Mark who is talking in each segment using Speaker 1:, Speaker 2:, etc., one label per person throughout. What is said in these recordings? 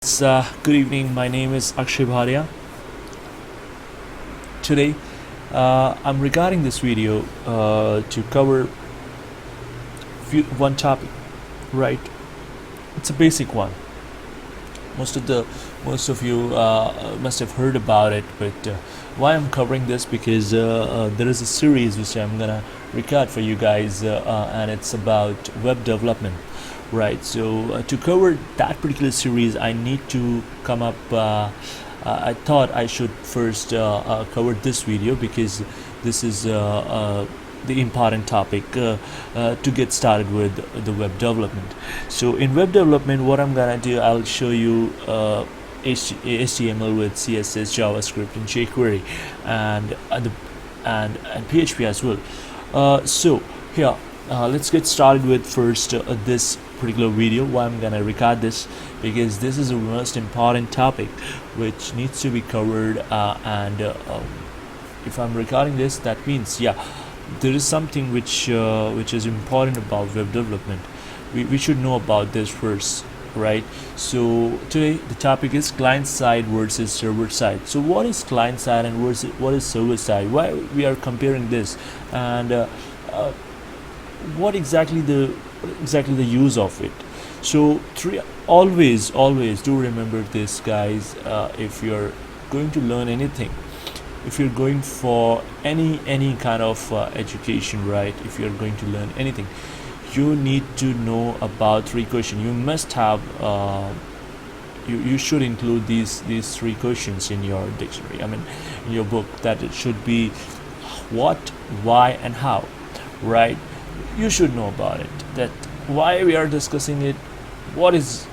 Speaker 1: Good evening. My name is Akshay Bharia. Today, I'm regarding this video to cover one topic. Right? It's a basic one. Most of the most of you must have heard about it, but why I'm covering this because there is a series which I'm gonna record for you guys, and it's about web development. Right. So to cover that particular series, I need to come up. I thought I should first cover this video because this is the important topic to get started with the web development. So in web development, what I'm gonna do, I'll show you HTML with CSS, JavaScript, and jQuery, and and PHP as well. So here, let's get started with first this particular video. Why I'm gonna record this, because this is the most important topic which needs to be covered, and if I'm recording this, that means there is something which is important about web development. We should know about this first, right? So today the topic is client side versus server side. So what is client side and what is server side? Why we are comparing this, and what exactly the use of it? So always do remember this, guys. If you're going to learn anything, if you're going for any kind of education, right? If you're going to learn anything, you need to know about three questions. You must have you should include these three questions in your dictionary, I mean in your book, that it should be what, why, and how, right? You should know about it, that why we are discussing it, what is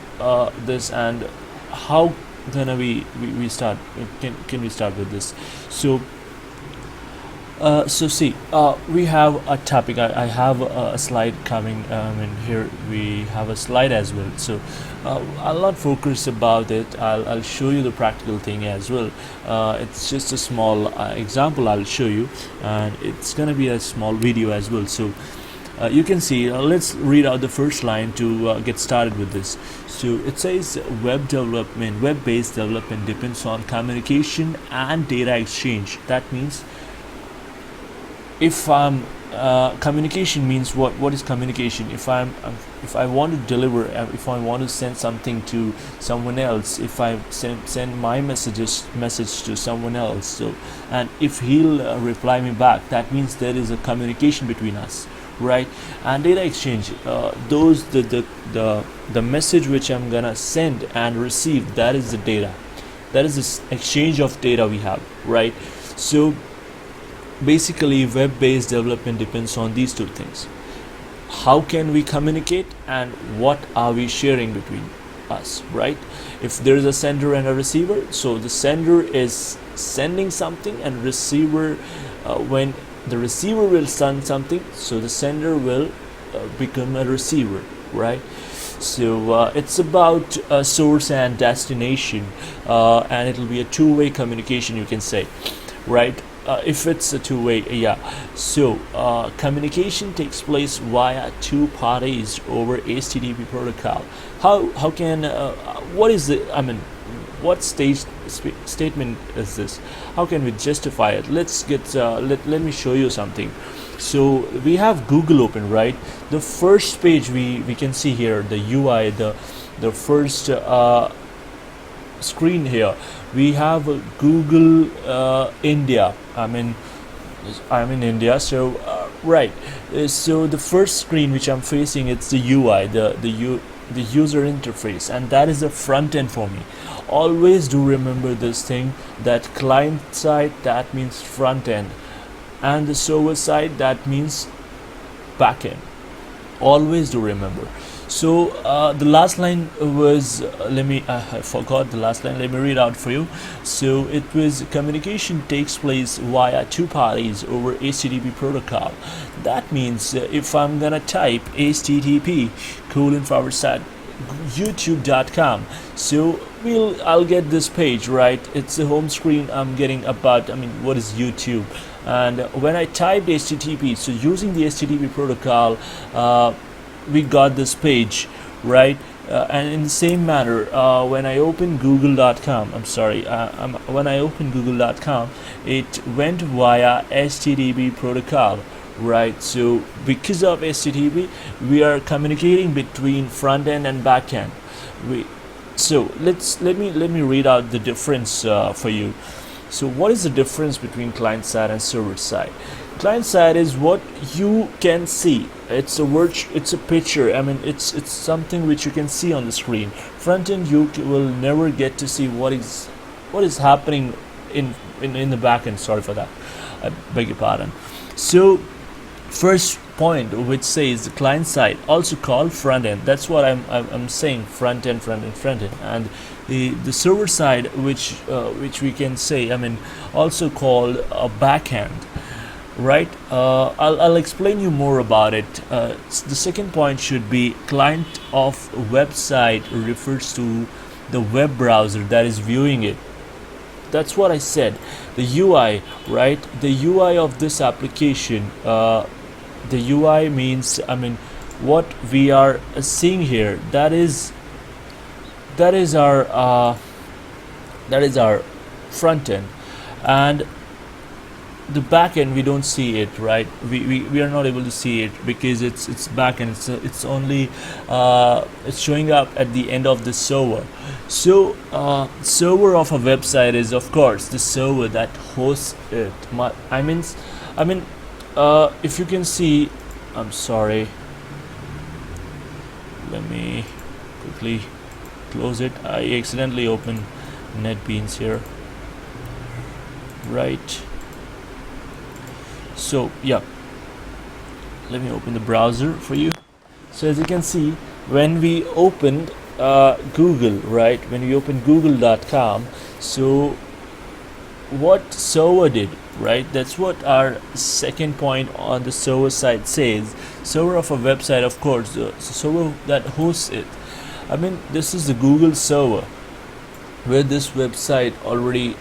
Speaker 1: this, and how gonna we start, can we start with this. So see, we have a topic. I have a slide coming, and here we have a slide as well. So I'll not focus about it. I'll show you the practical thing as well. It's just a small example I'll show you, and it's gonna be a small video as well. So you can see, let's read out the first line to get started with this. So it says web-based development depends on communication and data exchange. That means, if communication means what is communication? If I want to deliver, if I want to send something to someone else, if I send my message to someone else, so, and if he'll reply me back, that means there is a communication between us, right? And data exchange, those the message which I'm gonna send and receive, that is the data, that is this exchange of data we have, right? So basically web-based development depends on these two things. How can we communicate, and what are we sharing between us, right? If there is a sender and a receiver, so the sender is sending something, and receiver, when the receiver will send something, so the sender will become a receiver, right? So it's about source and destination, and it will be a two-way communication, you can say, right? If it's a two-way, so communication takes place via two parties over HTTP protocol. How can what is the, I mean, what statement is this? How can we justify it? Let's get let me show you something. So we have Google open, right? The first page we can see here, the UI, the first screen here, we have Google India. I'm in India, so right. So the first screen which I'm facing, it's the UI, the user interface, and that is the front end for me. Always do remember this thing, that client side, that means front end, and the server side, that means back end. Always do remember. So the last line was, I forgot the last line, let me read out for you. So it was, communication takes place via two parties over HTTP protocol. That means if I'm gonna type http :/youtube.com, so I'll get this page, right? It's the home screen. I'm getting about, what is YouTube, and when I typed HTTP, so using the HTTP protocol, we got this page, right? And in the same manner, when I open google.com, when I open google.com, it went via HTTP protocol, right? So because of HTTP, we are communicating between front end and back end. We so let me read out the difference for you. So what is the difference between client side and server side? Client side is what you can see. It's a picture. I mean, it's something which you can see on the screen. Front end, you will never get to see what is happening in the back end. Sorry for that. I beg your pardon. So first point which says the client side, also called front end. That's what I'm saying, front end, and the server side, which we can say, I mean, also called a back end, right? I'll explain you more about it. The second point should be client of website refers to the web browser that is viewing it. That's what I said. The UI, right? The UI of this application. The UI means, I mean, what we are seeing here. That is our front end, and the back end we don't see it, right? We are not able to see it because it's back end. It's only it's showing up at the end of the server. So server of a website is of course the server that hosts it. I mean if you can see, I'm sorry, let me quickly close it. I accidentally opened NetBeans here, right? So yeah, let me open the browser for you. So as you can see, when we opened Google, right, when we opened google.com, so what server did, right? That's what our second point on the server side says. Server of a website, of course, the server that hosts it. I mean, this is the Google server where this website already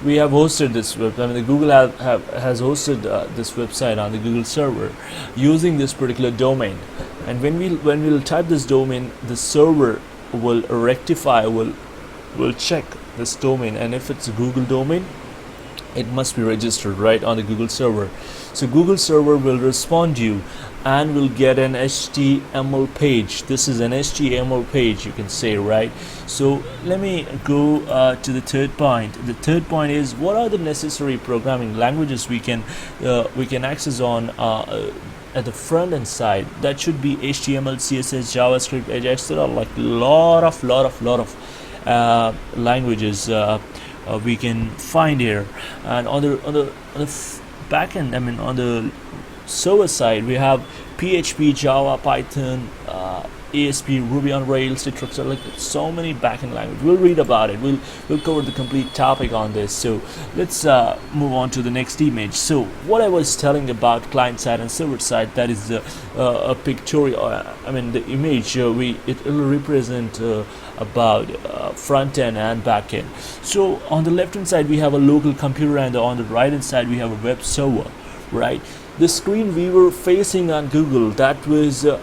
Speaker 1: we have hosted this web. I mean, the Google has hosted this website on the Google server using this particular domain. And when we'll type this domain, the server will rectify, will check this domain, and if it's a Google domain, it must be registered right on the Google server. So Google server will respond to you and will get an HTML page. This is an HTML page, you can say, right? So let me go to the third point. The third point is, what are the necessary programming languages we can access on at the front end side? That should be HTML, CSS, JavaScript, Ajax. There are like lot of languages we can find here. And on the back end, I mean on the server side, we have PHP, Java, Python, ASP, Ruby on Rails, Citrix. Like so many backend languages. We'll read about it. We'll cover the complete topic on this. So let's move on to the next image. So what I was telling about client side and server side, that is a pictorial. I mean the image. It will represent about front end and back end. So on the left hand side we have a local computer, and on the right hand side we have a web server, right? The screen we were facing on Google, that was a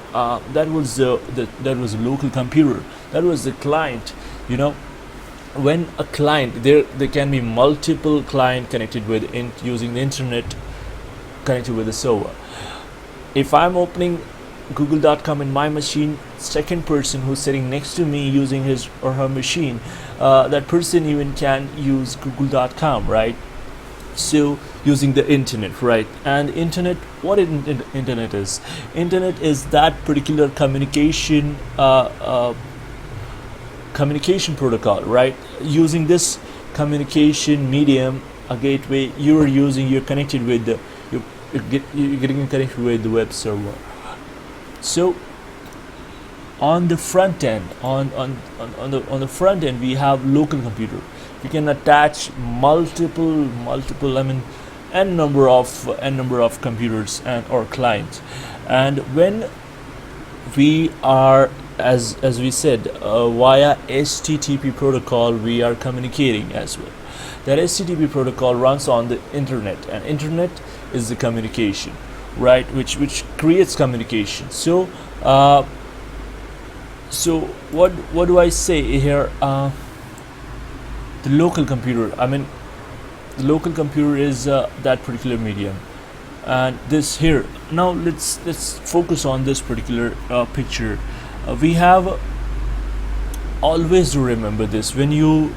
Speaker 1: local computer. That was the client. You know, when a client, there can be multiple client connected with using the internet, connected with the server. If I'm opening google.com in my machine, second person who's sitting next to me using his or her machine, that person even can use google.com, right? So using the internet, right? And internet, what internet is? Internet is that particular communication protocol, right? Using this communication medium, a gateway, you're connected with you're getting connected with the web server. So on the front end, on the front end, we have local computer. We can attach multiple, I mean, n number of computers or clients. And when we are, as we said, via HTTP protocol, we are communicating as well. That HTTP protocol runs on the internet, and internet is the communication, right? Which creates communication. So So what do I say here? The local computer. I mean, the local computer is that particular medium, and this here. Now let's focus on this particular picture. We have always to remember this when you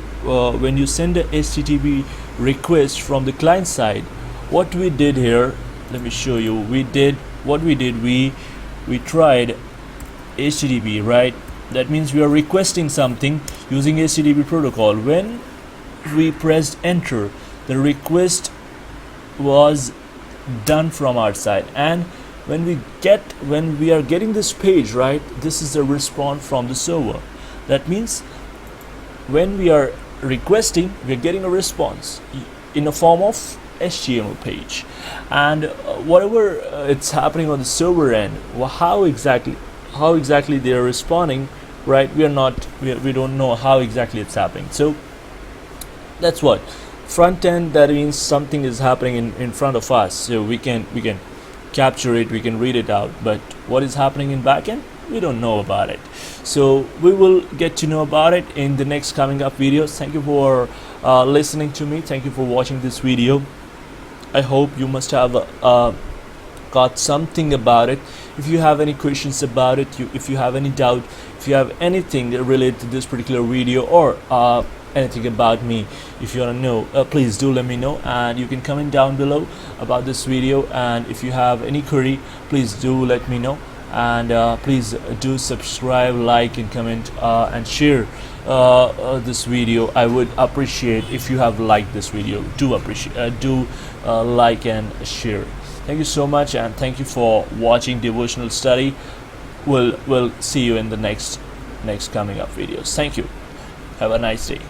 Speaker 1: send a HTTP request from the client side. What we did here, let me show you. We tried HTTP, right? That means we are requesting something using HTTP protocol. When we pressed enter, the request was done from our side, and when we are getting this page, right, this is the response from the server. That means when we are requesting, we are getting a response in a form of HTML page, and whatever it's happening on the server end, how exactly they are responding, right? We don't know how exactly it's happening. So that's what front end, that means something is happening in front of us, so we can capture it, we can read it out, but what is happening in backend, we don't know about it. So we will get to know about it in the next coming up videos. Thank you for listening to me. Thank you for watching this video. I hope you must have got something about it. If you have any questions about it, if you have any doubt, if you have anything related to this particular video, or anything about me, if you want to know, please do let me know, and you can comment down below about this video. And if you have any query, please do let me know, and please do subscribe, like, and comment, and share this video. I would appreciate if you have liked this video. Do like and share. Thank you so much, and thank you for watching devotional study. We'll see you in the next coming up videos. Thank you. Have a nice day.